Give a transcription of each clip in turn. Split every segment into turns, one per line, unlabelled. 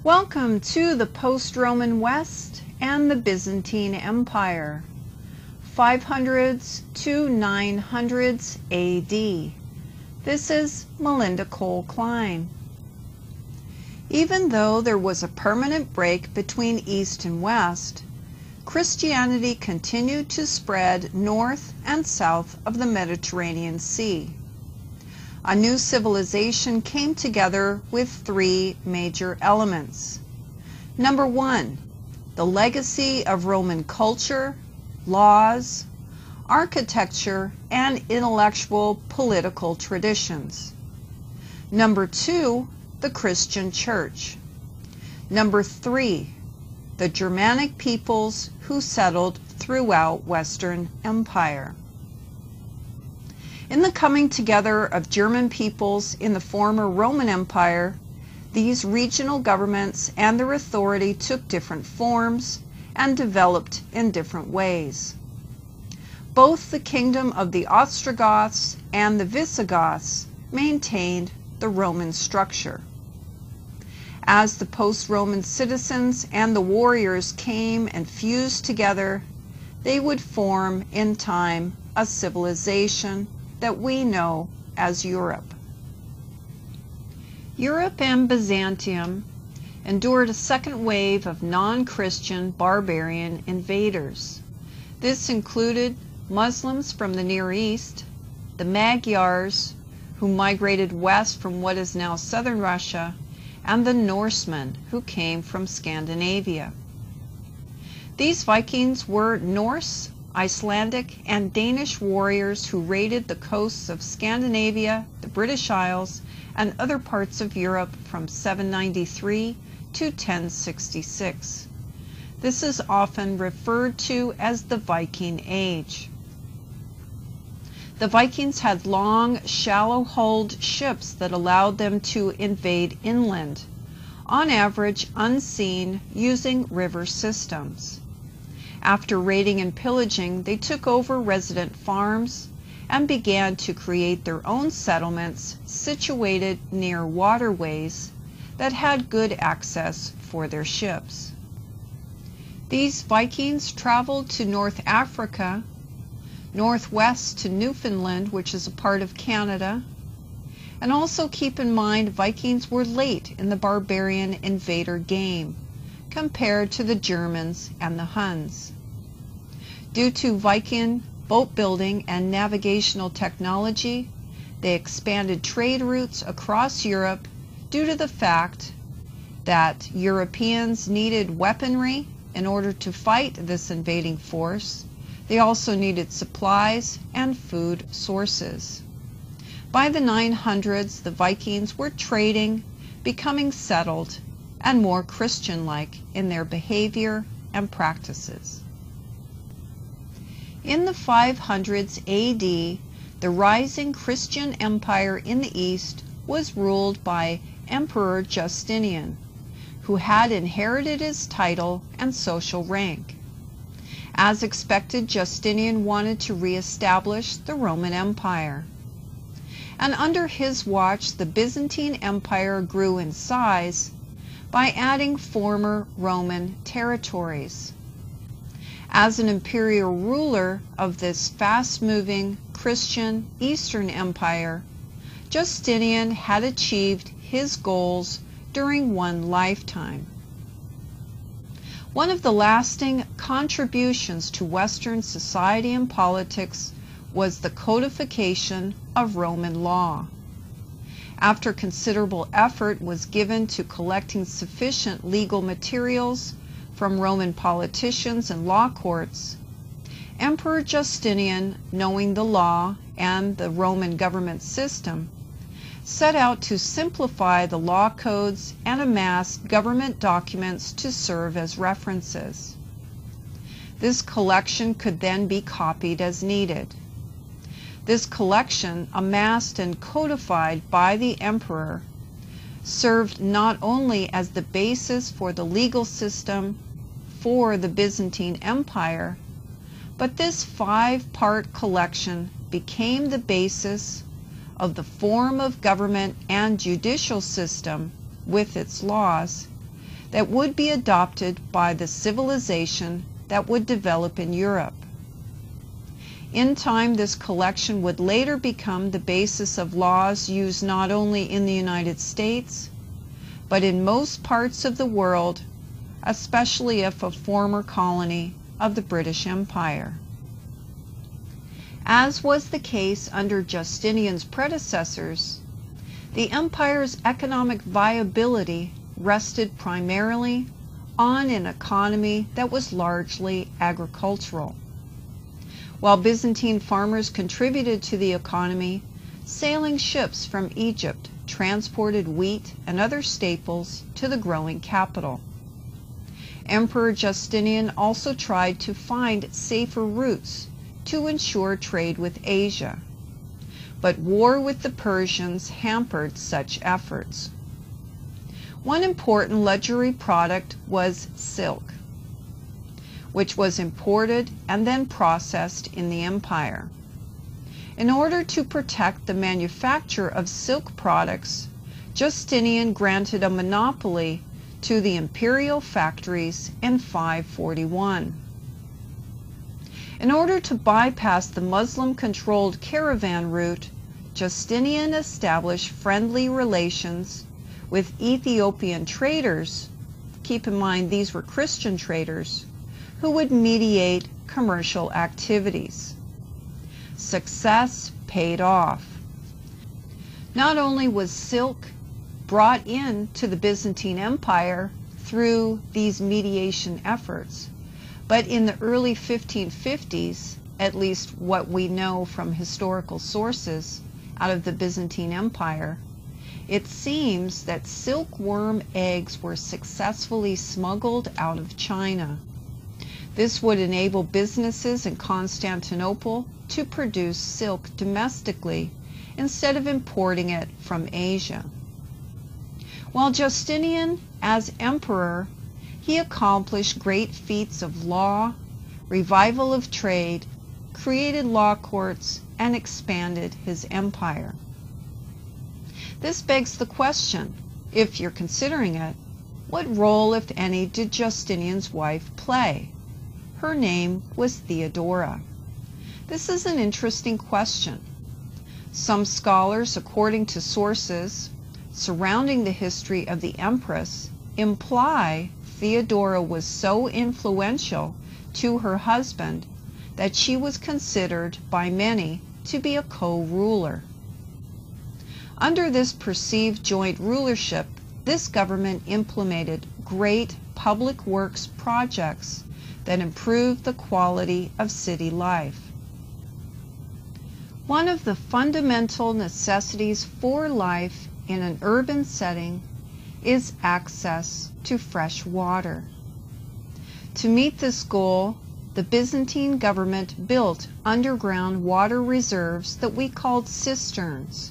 Welcome to the post-Roman West and the Byzantine Empire, 500s to 900s AD. This is Melinda Cole Klein. Even though there was a permanent break between East and West, Christianity continued to spread north and south of the Mediterranean Sea. A new civilization came together with three major elements. Number one, the legacy of Roman culture, laws, architecture, and intellectual political traditions. Number two, the Christian Church. Number three, the Germanic peoples who settled throughout Western Empire. In the coming together of German peoples in the former Roman Empire, these regional governments and their authority took different forms and developed in different ways. Both the kingdom of the Ostrogoths and the Visigoths maintained the Roman structure. As the post-Roman citizens and the warriors came and fused together, they would form in time a civilization that we know as Europe. Europe and Byzantium endured a second wave of non-Christian barbarian invaders. This included Muslims from the Near East, the Magyars, who migrated west from what is now southern Russia, and the Norsemen, who came from Scandinavia. These Vikings were Norse, Icelandic, and Danish warriors who raided the coasts of Scandinavia, the British Isles, and other parts of Europe from 793 to 1066. This is often referred to as the Viking Age. The Vikings had long, shallow-hulled ships that allowed them to invade inland, on average unseen, using river systems. After raiding and pillaging, they took over resident farms and began to create their own settlements situated near waterways that had good access for their ships. These Vikings traveled to North Africa, northwest to Newfoundland, which is a part of Canada, and also keep in mind Vikings were late in the barbarian invader game compared to the Germans and the Huns. Due to Viking boat building and navigational technology, they expanded trade routes across Europe due to the fact that Europeans needed weaponry in order to fight this invading force. They also needed supplies and food sources. By the 900s, the Vikings were trading, becoming settled, and more Christian-like in their behavior and practices. In the 500s AD, the rising Christian empire in the East was ruled by Emperor Justinian, who had inherited his title and social rank. As expected, Justinian wanted to reestablish the Roman Empire. And under his watch, the Byzantine Empire grew in size by adding former Roman territories. As an imperial ruler of this fast-moving Christian Eastern Empire, Justinian had achieved his goals during one lifetime. One of the lasting contributions to Western society and politics was the codification of Roman law. After considerable effort was given to collecting sufficient legal materials from Roman politicians and law courts, Emperor Justinian, knowing the law and the Roman government system, set out to simplify the law codes and amassed government documents to serve as references. This collection could then be copied as needed. This collection, amassed and codified by the emperor, served not only as the basis for the legal system for the Byzantine Empire, but this five-part collection became the basis of the form of government and judicial system with its laws that would be adopted by the civilization that would develop in Europe. In time, this collection would later become the basis of laws used not only in the United States, but in most parts of the world, especially if a former colony of the British Empire. As was the case under Justinian's predecessors, the empire's economic viability rested primarily on an economy that was largely agricultural. While Byzantine farmers contributed to the economy, sailing ships from Egypt transported wheat and other staples to the growing capital. Emperor Justinian also tried to find safer routes to ensure trade with Asia, but war with the Persians hampered such efforts. One important luxury product was silk, which was imported and then processed in the empire. In order to protect the manufacture of silk products, Justinian granted a monopoly to the imperial factories in 541. In order to bypass the Muslim-controlled caravan route, Justinian established friendly relations with Ethiopian traders. Keep in mind these were Christian traders who would mediate commercial activities. Success paid off. Not only was silk brought in to the Byzantine Empire through these mediation efforts, but in the early 1550s, at least what we know from historical sources out of the Byzantine Empire, it seems that silkworm eggs were successfully smuggled out of China. This would enable businesses in Constantinople to produce silk domestically instead of importing it from Asia. While Justinian, as emperor, he accomplished great feats of law, revival of trade, created law courts, and expanded his empire. This begs the question, if you're considering it, what role, if any, did Justinian's wife play? Her name was Theodora. This is an interesting question. Some scholars, according to sources surrounding the history of the empress, imply Theodora was so influential to her husband that she was considered by many to be a co-ruler. Under this perceived joint rulership, this government implemented great public works projects that improved the quality of city life. One of the fundamental necessities for life in an urban setting is access to fresh water. To meet this goal, the Byzantine government built underground water reserves that we called cisterns,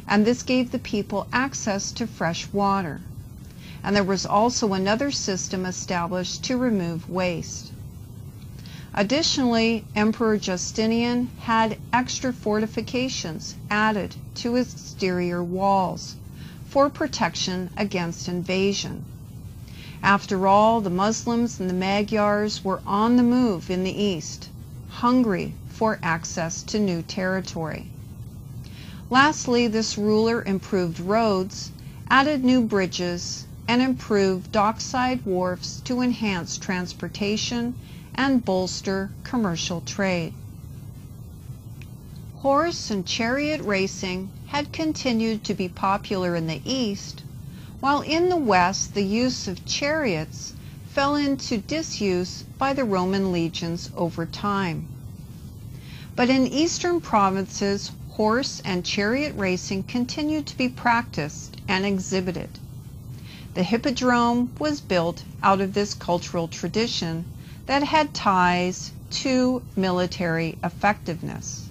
and this gave the people access to fresh water. And there was also another system established to remove waste. Additionally, Emperor Justinian had extra fortifications added to his exterior walls for protection against invasion. After all, the Muslims and the Magyars were on the move in the east, hungry for access to new territory. Lastly, this ruler improved roads, added new bridges, and improved dockside wharfs to enhance transportation and bolster commercial trade. Horse and chariot racing had continued to be popular in the east, while in the west the use of chariots fell into disuse by the Roman legions over time. But in eastern provinces, horse and chariot racing continued to be practiced and exhibited. The hippodrome was built out of this cultural tradition that had ties to military effectiveness.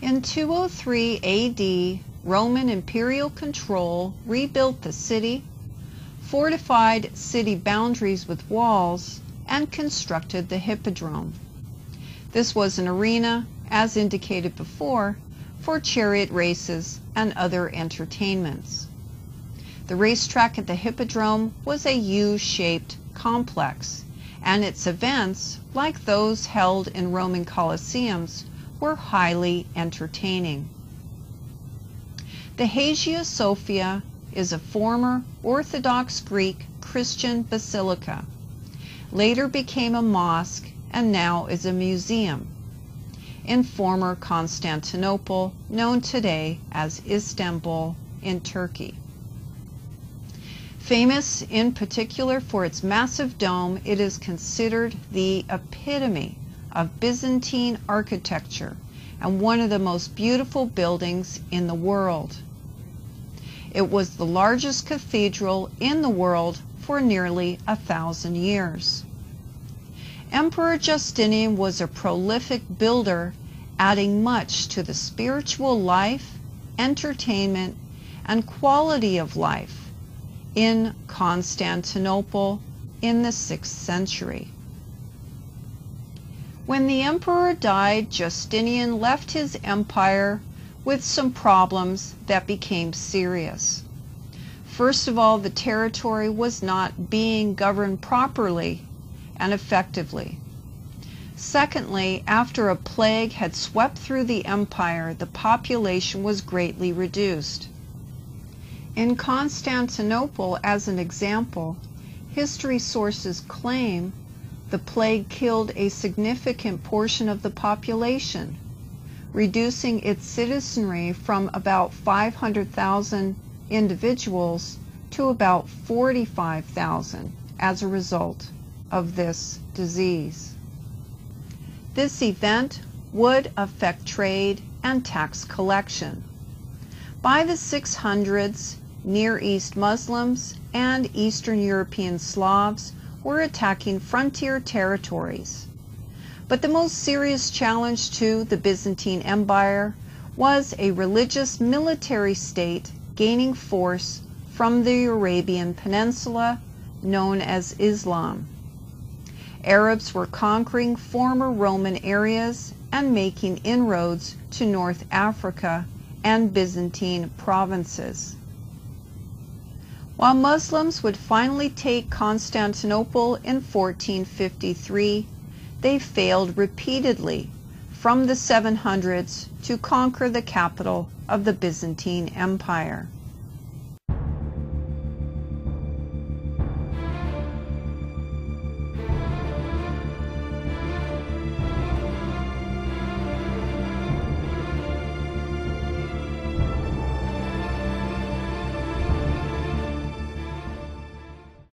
In 203 AD, Roman imperial control rebuilt the city, fortified city boundaries with walls, and constructed the hippodrome. This was an arena, as indicated before, for chariot races and other entertainments. The racetrack at the Hippodrome was a U-shaped complex, and its events, like those held in Roman Colosseums, were highly entertaining. The Hagia Sophia is a former Orthodox Greek Christian basilica, later became a mosque, and now is a museum in former Constantinople, known today as Istanbul in Turkey. Famous in particular for its massive dome, it is considered the epitome of Byzantine architecture and one of the most beautiful buildings in the world. It was the largest cathedral in the world for nearly 1,000 years. Emperor Justinian was a prolific builder, adding much to the spiritual life, entertainment, and quality of life in Constantinople in the 6th century. When the emperor died, Justinian left his empire with some problems that became serious. First of all, the territory was not being governed properly and effectively. Secondly, after a plague had swept through the empire, the population was greatly reduced. In Constantinople, as an example, history sources claim the plague killed a significant portion of the population, reducing its citizenry from about 500,000 individuals to about 45,000 as a result of this disease. This event would affect trade and tax collection. By the 600s, Near East Muslims and Eastern European Slavs were attacking frontier territories. But the most serious challenge to the Byzantine Empire was a religious military state gaining force from the Arabian Peninsula, known as Islam. Arabs were conquering former Roman areas and making inroads to North Africa and Byzantine provinces. While Muslims would finally take Constantinople in 1453, they failed repeatedly from the 700s to conquer the capital of the Byzantine Empire.